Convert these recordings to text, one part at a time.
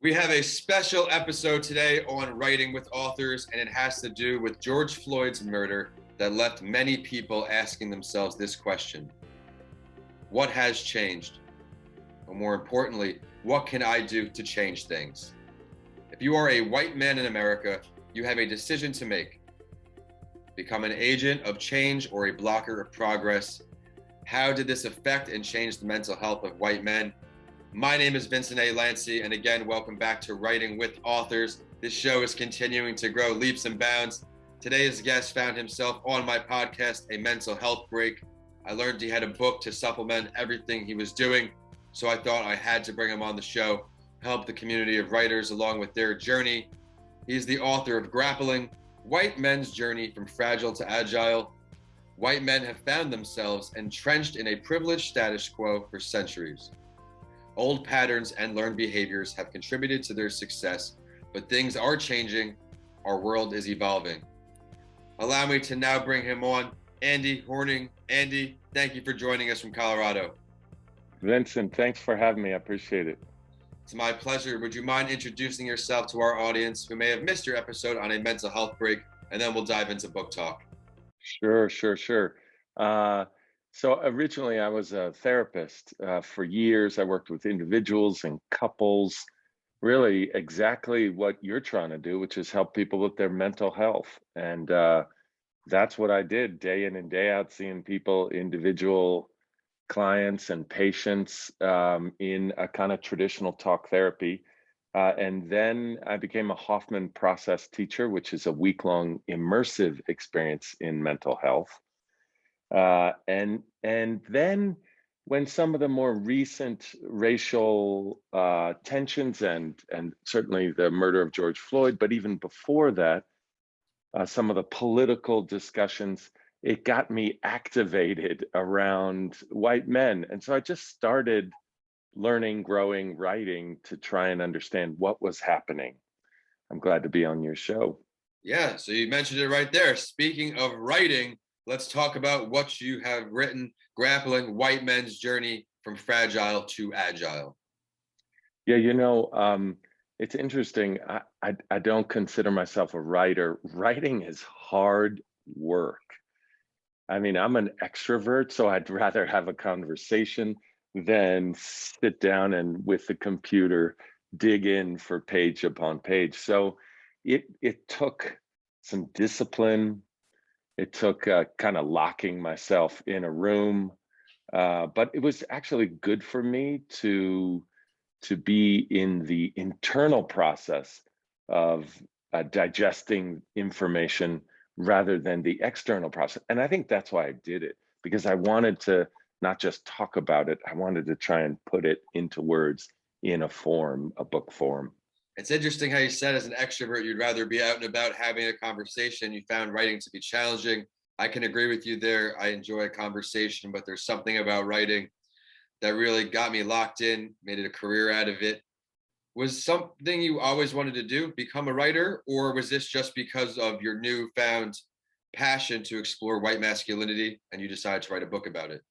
We have a special episode today on writing with authors, and it has to do with George Floyd's murder that left many people asking themselves this question: what has changed? But more importantly, what can I do to change things? If you are a white man in America, you have a decision to make. Become an agent of change or a blocker of progress. How did this affect and change the mental health of white men? My name is Vincent A. Lancy, and again, welcome back to Writing with Authors. This show is continuing to grow leaps and bounds. Today's guest found himself on my podcast, A Mental Health Break. I learned he had a book to supplement everything he was doing, so I thought I had to bring him on the show, help the community of writers along with their journey. He's the author of Grappling, White Men's Journey from Fragile to Agile. White men have found themselves entrenched in a privileged status quo for centuries. Old patterns and learned behaviors have contributed to their success, but things are changing. Our world is evolving. Allow me to now bring him on, Andy Horning. Andy, thank you for joining us from Colorado. Vincent, thanks for having me. I appreciate it. It's my pleasure. Would you mind introducing yourself to our audience who may have missed your episode on A Mental Health Break, and then we'll dive into book talk. Sure. So originally I was a therapist. For years, I worked with individuals and couples, really exactly what you're trying to do, which is help people with their mental health. And that's what I did day in and day out, seeing people, individual clients and patients in a kind of traditional talk therapy. And then I became a Hoffman process teacher, which is a week-long immersive experience in mental health. And then when some of the more recent racial tensions and certainly the murder of George Floyd, but even before that, some of the political discussions, it got me activated around white men. And so I just started learning, growing, writing to try and understand what was happening. I'm glad to be on your show. Yeah, so you mentioned it right there. Speaking of writing, let's talk about what you have written, Grappling, White Men's Journey from Fragile to Agile. Yeah, it's interesting. I don't consider myself a writer. Writing is hard work. I mean, I'm an extrovert, so I'd rather have a conversation than sit down and with the computer dig in for page upon page. So it took some discipline. It took kind of locking myself in a room, but it was actually good for me to be in the internal process of digesting information rather than the external process. And I think that's why I did it, because I wanted to not just talk about it, I wanted to try and put it into words in a form, a book form. It's interesting how you said as an extrovert, you'd rather be out and about having a conversation. You found writing to be challenging. I can agree with you there. I enjoy a conversation, but there's something about writing that really got me locked in, made it a career out of it. Was something you always wanted to do, become a writer, or was this just because of your newfound passion to explore white masculinity and you decided to write a book about it?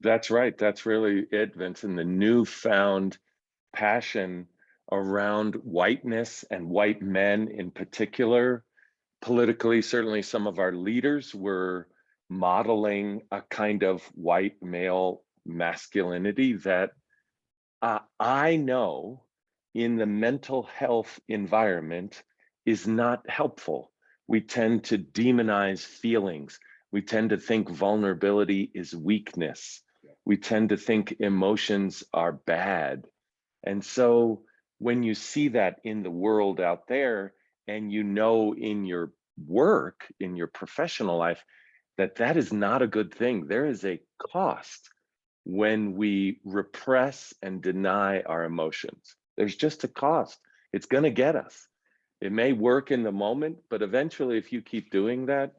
That's right. That's really it, Vincent. The newfound passion around whiteness and white men in particular. Politically, certainly some of our leaders were modeling a kind of white male masculinity that I know in the mental health environment is not helpful. We tend to demonize feelings. We tend to think vulnerability is weakness. We tend to think emotions are bad. And so when you see that in the world out there, and you know in your work, in your professional life, that is not a good thing. There is a cost when we repress and deny our emotions. There's just a cost. It's going to get us. It may work in the moment, but eventually, if you keep doing that,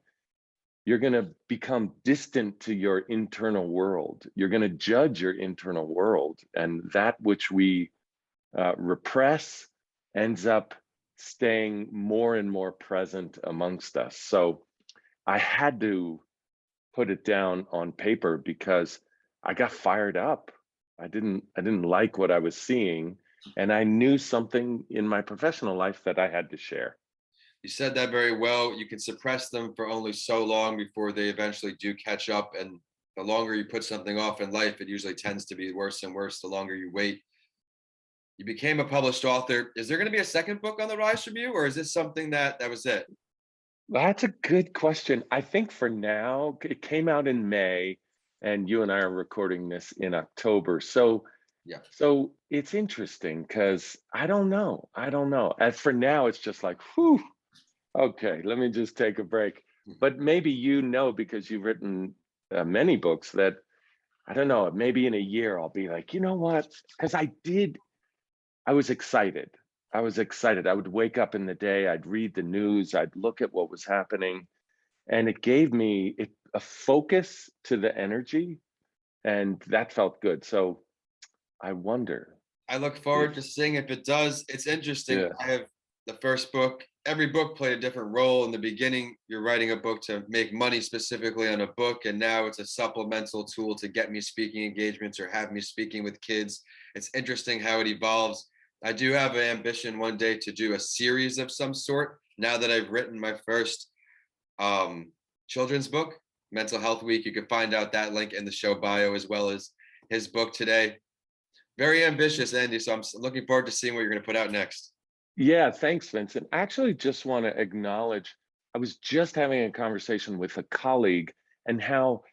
you're going to become distant to your internal world. You're going to judge your internal world, and that which we repress ends up staying more and more present amongst us. So I had to put it down on paper because I got fired up. I didn't like what I was seeing. And I knew something in my professional life that I had to share. You said that very well. You can suppress them for only so long before they eventually do catch up. And the longer you put something off in life, it usually tends to be worse and worse the longer you wait. You became a published author. Is there going to be a second book on the rise from you, or is this something that was it? That's a good question. I think for now, it came out in May, and you and I are recording this in October. So Yeah. so it's interesting because I don't know. I don't know. And for now, it's just like, whew, okay, let me just take a break. But maybe you know, because you've written many books, that I don't know, maybe in a year I'll be like, you know what? Because I was excited. I was excited. I would wake up in the day, I'd read the news, I'd look at what was happening, and it gave me a focus to the energy, and that felt good. So I wonder I look if, forward to seeing if it does. It's interesting. yeah, I have the first book. Every book played a different role. In the beginning, you're writing a book to make money specifically on a book, and now it's a supplemental tool to get me speaking engagements or have me speaking with kids. It's interesting how it evolves. I do have an ambition one day to do a series of some sort. Now that I've written my first children's book, Mental Health Week, you can find out that link in the show bio as well as his book today. Very ambitious, Andy. So I'm looking forward to seeing what you're going to put out next. yeah, thanks, Vincent. I actually just want to acknowledge I was just having a conversation with a colleague and how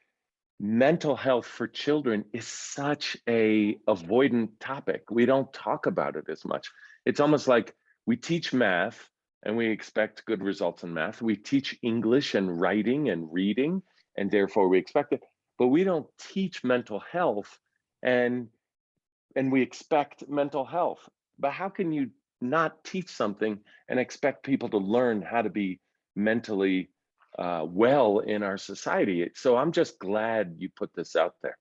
mental health for children is such a avoidant topic. We don't talk about it as much. It's almost like we teach math and we expect good results in math. We teach English and writing and reading, and therefore we expect it. But we don't teach mental health, and we expect mental health. But how can you not teach something and expect people to learn how to be mentally well in our society? So I'm just glad you put this out there.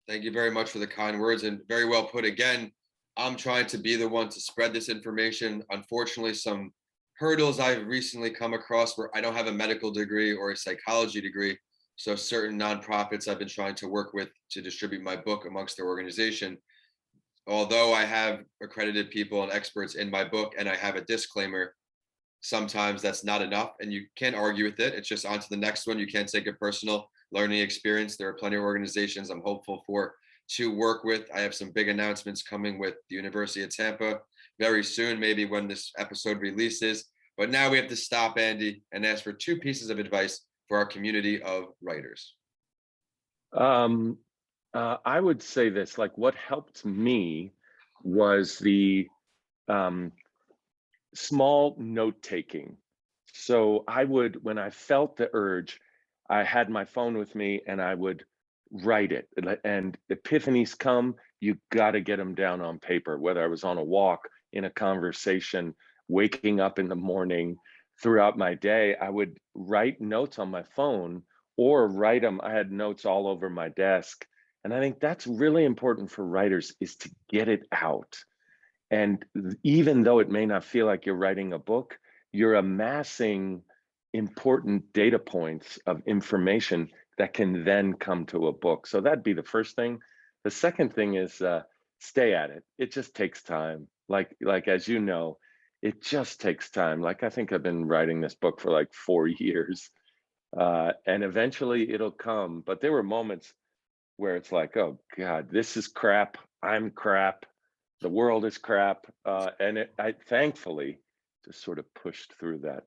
Thank you very much for the kind words and very well put. Again, I'm trying to be the one to spread this information. Unfortunately, some hurdles I've recently come across where I don't have a medical degree or a psychology degree. So certain nonprofits I've been trying to work with to distribute my book amongst their organization. Although I have accredited people and experts in my book and I have a disclaimer, sometimes that's not enough and you can't argue with it. It's just on to the next one. You can't take a personal learning experience. There are plenty of organizations I'm hopeful for to work with. I have some big announcements coming with the University of Tampa very soon, maybe when this episode releases. But now we have to stop, Andy, and ask for two pieces of advice for our community of writers. Um, I would say this, like what helped me was the um, small note taking. So I would, when I felt the urge, I had my phone with me and I would write it. And epiphanies come, you got to get them down on paper, whether I was on a walk, in a conversation, waking up in the morning, throughout my day, I would write notes on my phone or write them. I had notes all over my desk. And I think that's really important for writers, is to get it out. And even though it may not feel like you're writing a book, you're amassing important data points of information that can then come to a book. So that'd be the first thing. The second thing is stay at it. It just takes time. Like as you know, it just takes time. Like I think I've been writing this book for like 4 years, and eventually it'll come. But there were moments where it's like, oh God, this is crap. I'm crap. The world is crap. And I thankfully just sort of pushed through that.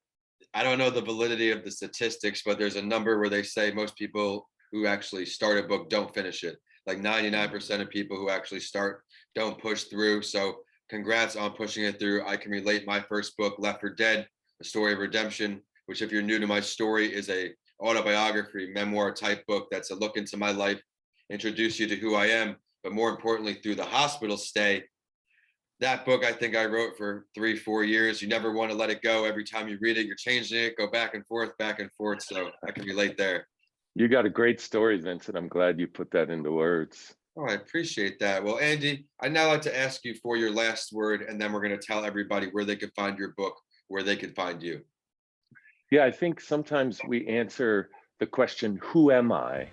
I don't know the validity of the statistics, but there's a number where they say most people who actually start a book don't finish it. Like 99% of people who actually start don't push through. So congrats on pushing it through. I can relate. My first book, Left for Dead, A Story of Redemption, which if you're new to my story is a autobiography, memoir type book that's a look into my life, introduce you to who I am, but more importantly, through the hospital stay. That book I think I wrote for 3-4 years. You never want to let it go. Every time you read it, you're changing it, go back and forth, back and forth. So I can relate there. You got a great story, Vincent. I'm glad you put that into words. Oh, I appreciate that. Well, Andy, I'd now like to ask you for your last word, and then we're going to tell everybody where they could find your book, where they could find you. Yeah, I think sometimes we answer the question, who am I?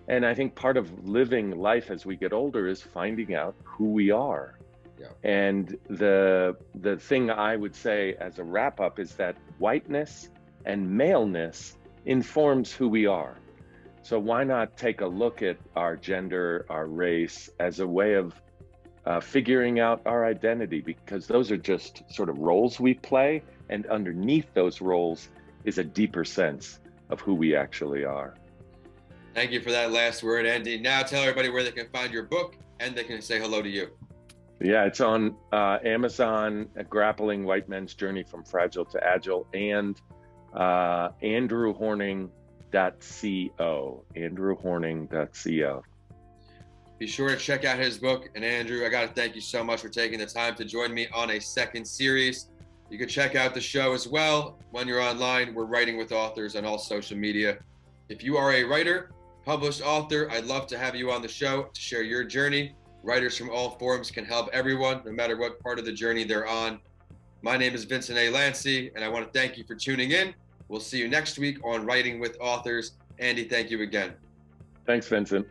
And I think part of living life as we get older is finding out who we are. Yeah. And the thing I would say as a wrap up is that whiteness and maleness informs who we are. So why not take a look at our gender, our race, as a way of figuring out our identity, because those are just sort of roles we play, and underneath those roles is a deeper sense of who we actually are. Thank you for that last word, Andy. Now tell everybody where they can find your book and they can say hello to you. Yeah, it's on Amazon, Grappling White Men's Journey from Fragile to Agile, and andrewhorning.co, andrewhorning.co. Be sure to check out his book. And Andrew, I got to thank you so much for taking the time to join me on a second series. You can check out the show as well when you're online. We're Writing with Authors on all social media. If you are a writer, published author, I'd love to have you on the show to share your journey. Writers from all forms can help everyone, no matter what part of the journey they're on. My name is Vincent A. Lancy, and I want to thank you for tuning in. We'll see you next week on Writing with Authors. Andy, thank you again. Thanks, Vincent.